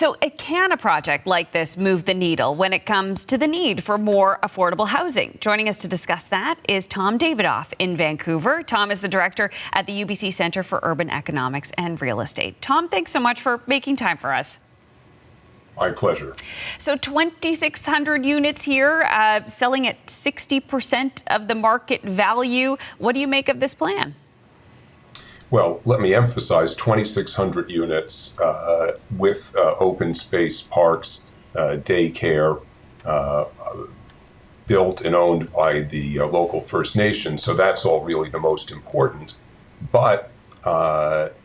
So can a project like this move the needle when it comes to the need for more affordable housing? Joining us to discuss that is Tom Davidoff in Vancouver. Tom is the director at the UBC Centre for Urban Economics and Real Estate. Tom, thanks so much for making time for us. My pleasure. So 2,600 units here, selling at 60% of the market value. What do you make of this plan? Well, let me emphasize 2,600 units with open space parks, daycare, built and owned by the local First Nations. So that's all really the most important. But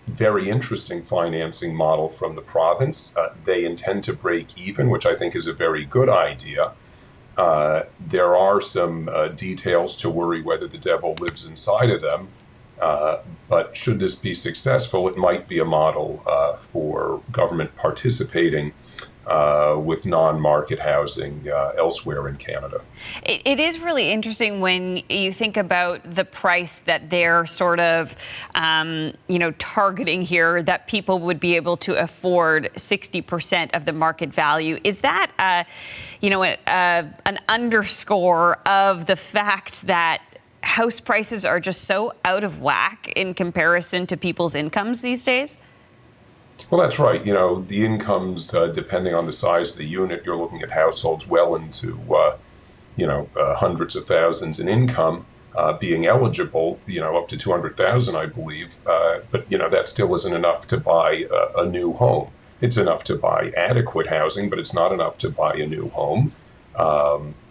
very interesting financing model from the province. They intend to break even, which I think is a very good idea. There are some details to worry whether the devil lives inside of them. But should this be successful, it might be a model for government participating with non-market housing elsewhere in Canada. It is really interesting when you think about the price that they're sort of, targeting here, that people would be able to afford 60% of the market value. Is that, an underscore of the fact that house prices are just so out of whack in comparison to people's incomes these days? Well, that's right. The incomes, depending on the size of the unit, you're looking at households well into, hundreds of thousands in income being eligible, up to 200,000, I believe. But that still isn't enough to buy a new home. It's enough to buy adequate housing, but it's not enough to buy a new home.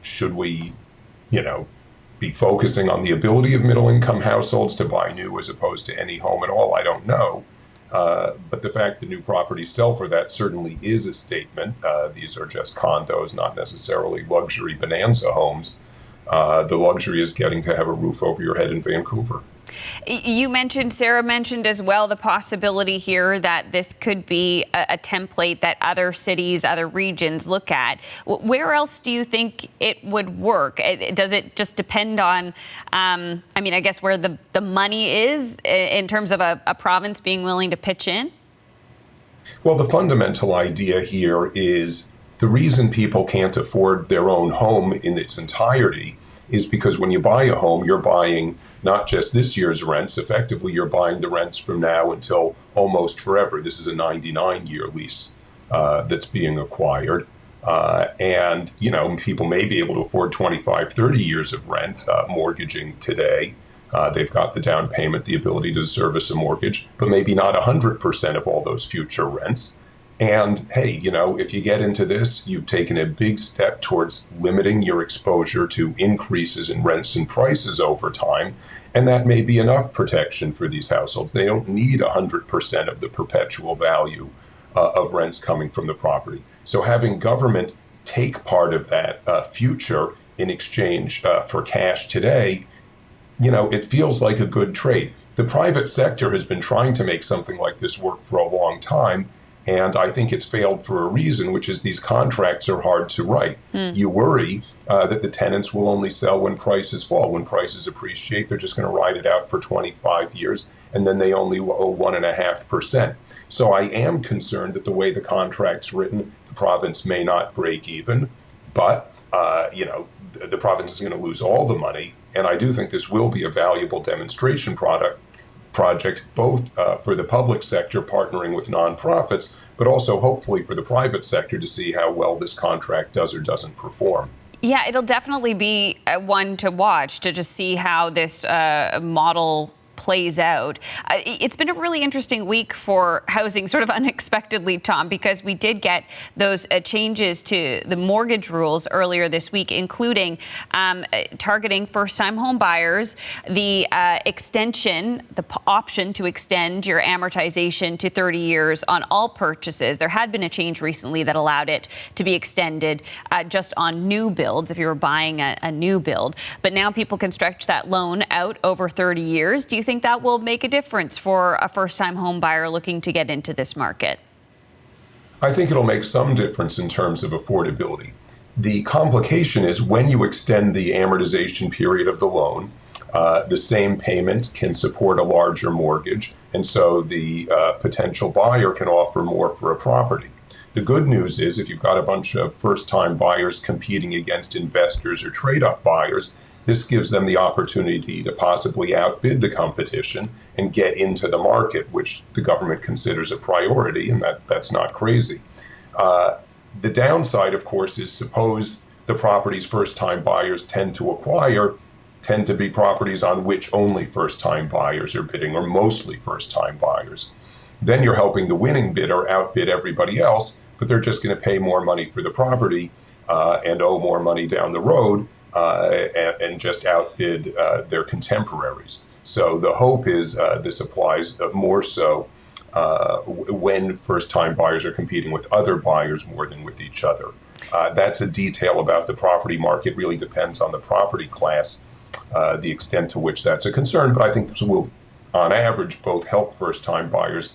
Should we, be focusing on the ability of middle-income households to buy new as opposed to any home at all? I don't know. But the fact that new properties sell for that certainly is a statement. These are just condos, not necessarily luxury bonanza homes. The luxury is getting to have a roof over your head in Vancouver. Sarah mentioned as well, the possibility here that this could be a template that other cities, other regions look at. Where else do you think it would work? Does it just depend on, I guess where the money is in terms of a province being willing to pitch in? Well, the fundamental idea here is the reason people can't afford their own home in its entirety is because when you buy a home, you're buying not just this year's rents. Effectively, you're buying the rents from now until almost forever. This is a 99-year lease that's being acquired. And people may be able to afford 25, 30 years of rent mortgaging today. They've got the down payment, the ability to service a mortgage, but maybe not 100% of all those future rents. And hey, if you get into this, you've taken a big step towards limiting your exposure to increases in rents and prices over time. And that may be enough protection for these households. They don't need 100% of the perpetual value of rents coming from the property. So having government take part of that future in exchange for cash today, it feels like a good trade. The private sector has been trying to make something like this work for a long time. And I think it's failed for a reason, which is these contracts are hard to write. You worry that the tenants will only sell when prices fall. When prices appreciate, they're just going to ride it out for 25 years, and then they only owe 1.5%. So I am concerned that the way the contract's written, the province may not break even, but the province is going to lose all the money. And I do think this will be a valuable demonstration project, both for the public sector partnering with nonprofits, but also hopefully for the private sector to see how well this contract does or doesn't perform. Yeah, it'll definitely be one to watch to just see how this model plays out. It's been a really interesting week for housing, sort of unexpectedly, Tom, because we did get those changes to the mortgage rules earlier this week, including targeting first-time home buyers, the extension, the option to extend your amortization to 30 years on all purchases. There had been a change recently that allowed it to be extended just on new builds if you were buying a new build. But now people can stretch that loan out over 30 years. Do you think that will make a difference for a first-time home buyer looking to get into this market? I think it'll make some difference in terms of affordability. The complication is when you extend the amortization period of the loan, the same payment can support a larger mortgage, and so the potential buyer can offer more for a property. The good news is if you've got a bunch of first-time buyers competing against investors or trade-up buyers, this gives them the opportunity to possibly outbid the competition and get into the market, which the government considers a priority, and that's not crazy. The downside, of course, is suppose the properties first-time buyers tend to acquire tend to be properties on which only first-time buyers are bidding, or mostly first-time buyers. Then you're helping the winning bidder outbid everybody else, but they're just going to pay more money for the property and owe more money down the road and just outbid their contemporaries. So the hope is this applies more so when first-time buyers are competing with other buyers more than with each other. That's a detail about the property market. Really depends on the property class, the extent to which that's a concern. But I think this will, on average, both help first-time buyers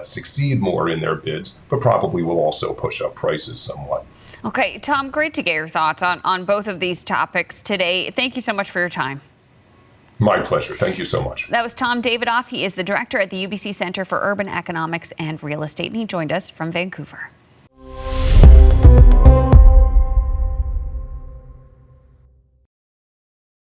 succeed more in their bids, but probably will also push up prices somewhat. Okay, Tom, great to get your thoughts on both of these topics today. Thank you so much for your time. My pleasure. Thank you so much. That was Tom Davidoff. He is the director at the UBC Centre for Urban Economics and Real Estate, and he joined us from Vancouver.